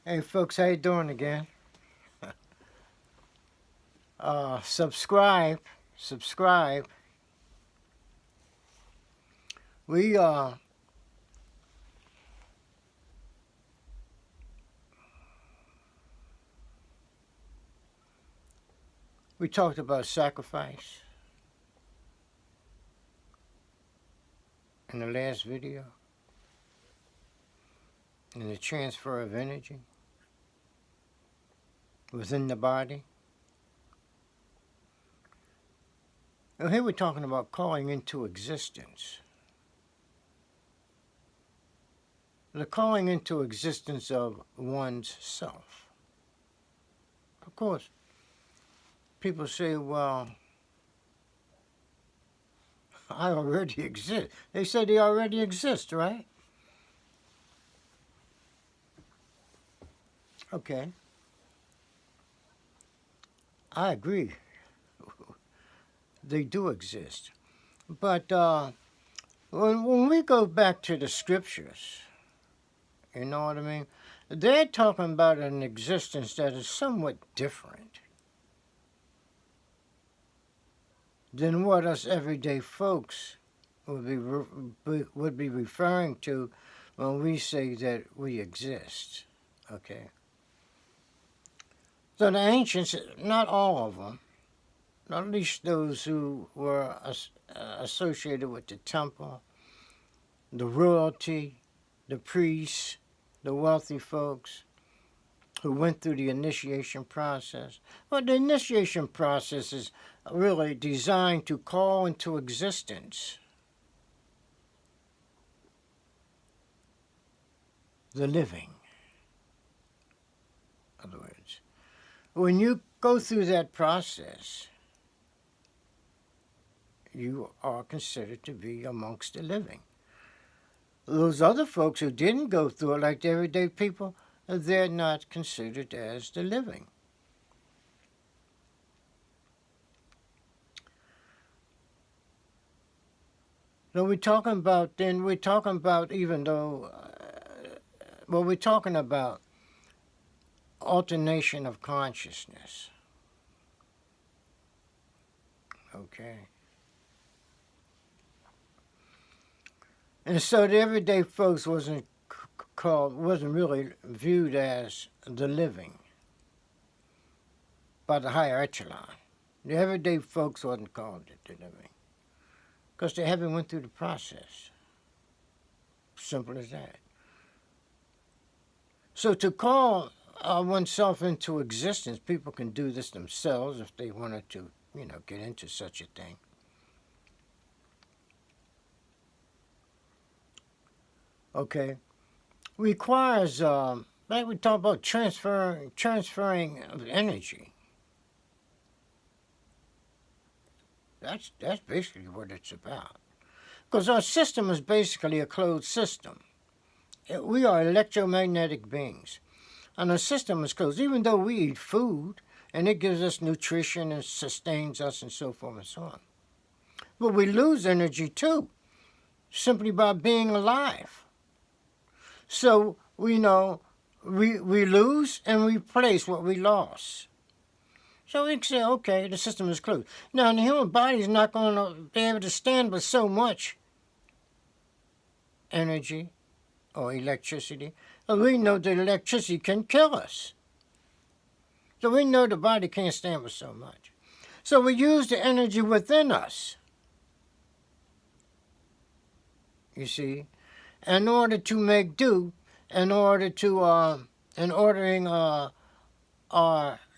Hey folks, how you doing again? Subscribe, subscribe. We uh we talked about sacrifice in the last video and the transfer of energy within the body. Now here we're talking about calling into existence. The calling into existence of one's self. Of course, people say, well, I already exist. They say they already exist, right? Okay, I agree. They do exist. But when we go back to the scriptures, you know what I mean? They're talking about an existence that is somewhat different than what us everyday folks would be referring to when we say that we exist. Okay. So the ancients, not all of them, not least those who were associated with the temple, the royalty, the priests, the wealthy folks who went through the initiation process. Well, the initiation process is really designed to call into existence the living. In other words, when you go through that process, you are considered to be amongst the living. Those other folks who didn't go through it, like the everyday people, they're not considered as the living. So we're talking about, even though, we're talking about alternation of consciousness. Okay. And so the everyday folks wasn't really viewed as the living by the higher echelon. The everyday folks wasn't called the living because they haven't went through the process. Simple as that. So to call oneself into existence, people can do this themselves if they wanted to, get into such a thing. Okay, requires like we talk about transferring of energy. That's basically what it's about. Because our system is basically a closed system. We are electromagnetic beings. And our system is closed. Even though we eat food, and it gives us nutrition and sustains us and so forth and so on. But we lose energy too, simply by being alive. So we know we lose and replace what we lost. So we can say, okay, the system is closed. Now, the human body is not going to be able to stand with so much energy or electricity. We know that electricity can kill us. So we know the body can't stand with so much. So we use the energy within us, you see, in order to make do, in ordering our,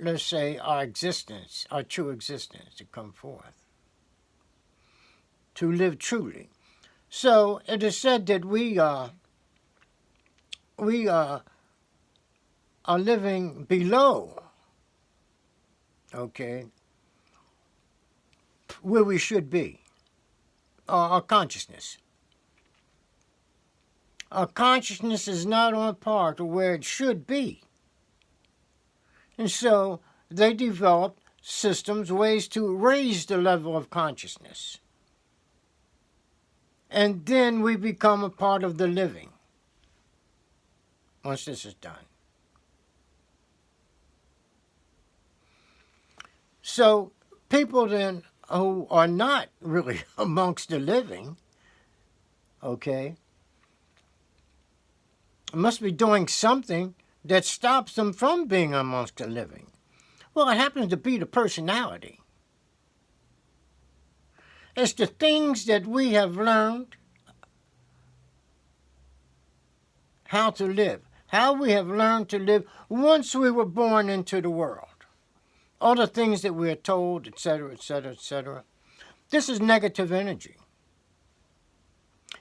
let's say, our existence, our true existence to come forth, to live truly. So it is said that we are living below, okay, where we should be, our consciousness. Our consciousness is not on par to where it should be. And so they developed systems, ways to raise the level of consciousness. And then we become a part of the living once this is done. So people then who are not really amongst the living, okay, must be doing something that stops them from being amongst the living. Well, it happens to be the personality. It's the things that we have learned how to live, how we have learned to live once we were born into the world. All the things that we are told, etc., etc., etc. This is negative energy.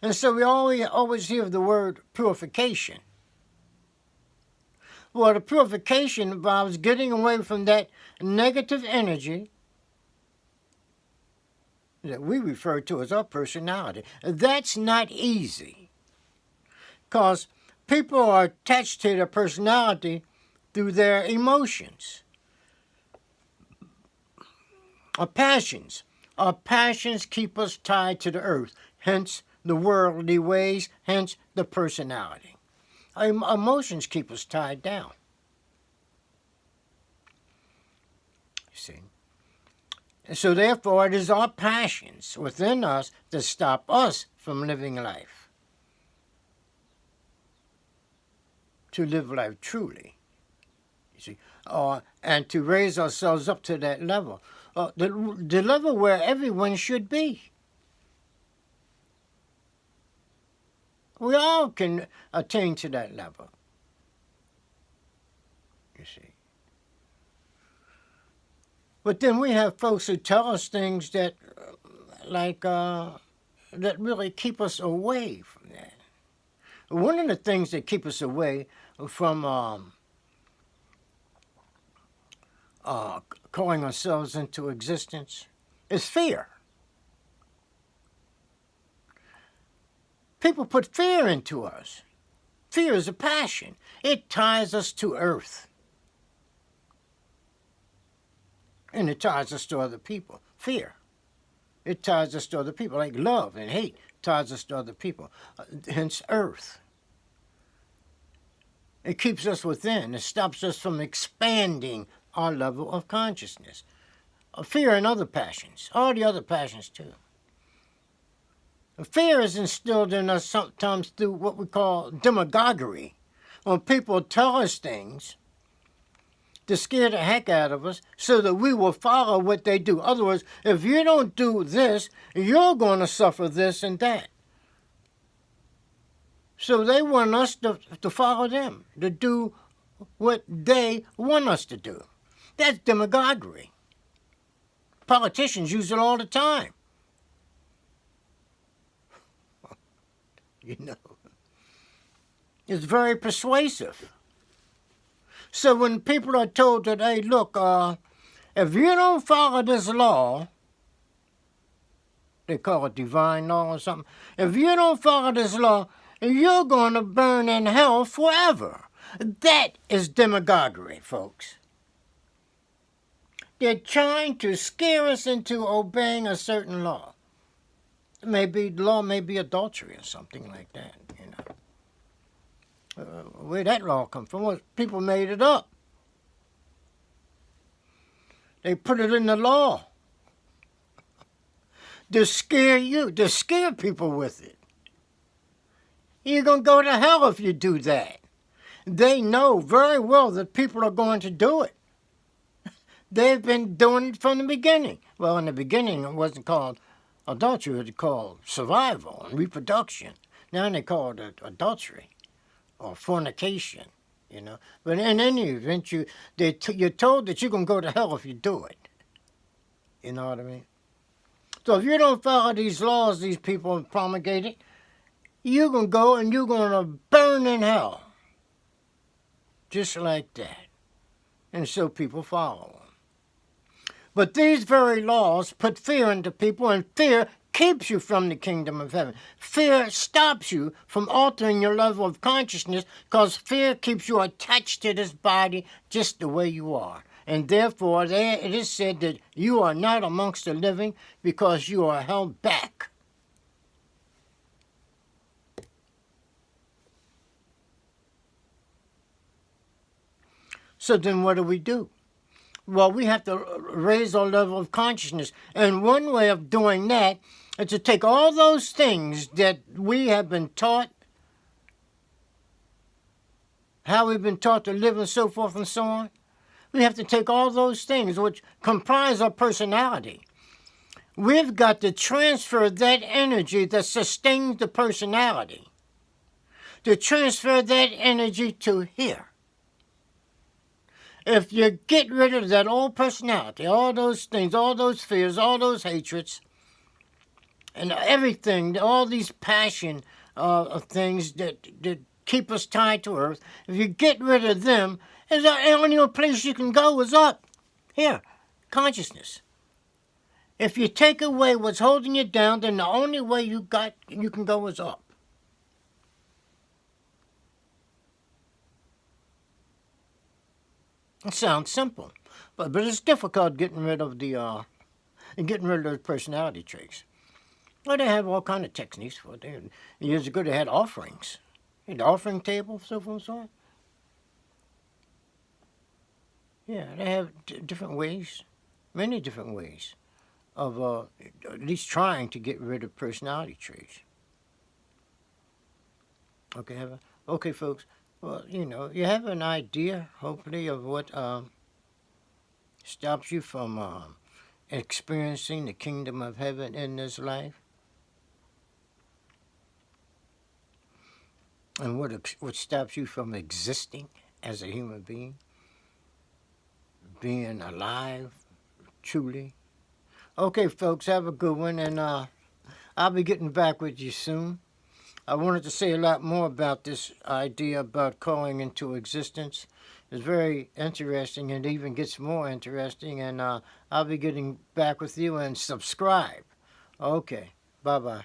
And so we always hear the word purification. Well, the purification involves getting away from that negative energy that we refer to as our personality. That's not easy, because people are attached to their personality through their emotions. Our passions. Our passions keep us tied to the earth, hence the worldly ways, hence the personality. Our emotions keep us tied down. You see? And so therefore it is our passions within us that stop us from living life. To live life truly. You see? And to raise ourselves up to that level. The level where everyone should be. We all can attain to that level. You see. But then we have folks who tell us things that, that really keep us away from that. One of the things that keep us away from calling ourselves into existence is fear. People put fear into us. Fear is a passion. It ties us to earth. And it ties us to other people. Fear. It ties us to other people. Like love and hate ties us to other people. Hence earth. It keeps us within. It stops us from expanding our level of consciousness. Fear and other passions. All the other passions too. Fear is instilled in us sometimes through what we call demagoguery. When people tell us things to scare the heck out of us so that we will follow what they do. In other words, if you don't do this, you're going to suffer this and that. So they want us to follow them, to do what they want us to do. That's demagoguery. Politicians use it all the time. You know, it's very persuasive. So when people are told that, hey, look, if you don't follow this law, they call it divine law or something, if you don't follow this law, you're going to burn in hell forever. That is demagoguery, folks. They're trying to scare us into obeying a certain law. Maybe the law may be adultery or something like that, you know. Where that law come from? Well, people made it up. They put it in the law to scare you, to scare people with it. You're going to go to hell if you do that. They know very well that people are going to do it. They've been doing it from the beginning. Well, in the beginning, it wasn't called adultery, it was called survival and reproduction. Now they call it adultery or fornication, you know. But in any event, you're told that you're going to go to hell if you do it. You know what I mean? So if you don't follow these laws these people have promulgated, you're going to go and you're going to burn in hell. Just like that. And so people follow them. But these very laws put fear into people, and fear keeps you from the kingdom of heaven. Fear stops you from altering your level of consciousness, because fear keeps you attached to this body just the way you are. And therefore, it is said that you are not amongst the living because you are held back. So then what do? Well, we have to raise our level of consciousness. And one way of doing that is to take all those things that we have been taught, how we've been taught to live and so forth and so on. We have to take all those things which comprise our personality. We've got to transfer that energy that sustains the personality, to transfer that energy to here. If you get rid of that old personality, all those things, all those fears, all those hatreds, and everything, all these passion of things that keep us tied to earth, if you get rid of them, the only place you can go is up. Here, consciousness. If you take away what's holding you down, then the only way you can go is up. It sounds simple, but it's difficult getting rid of the personality traits. Well, they have all kind of techniques for it. Years ago, they had offerings, the offering table, so forth and so on. Yeah, they have different ways, many different ways of at least trying to get rid of personality traits. Okay, folks. Well, you have an idea, hopefully, of what stops you from experiencing the kingdom of heaven in this life, and what stops you from existing as a human being alive, truly. Okay, folks, have a good one, and I'll be getting back with you soon. I wanted to say a lot more about this idea about calling into existence. It's very interesting, and even gets more interesting, and I'll be getting back with you, and subscribe. Okay, bye-bye.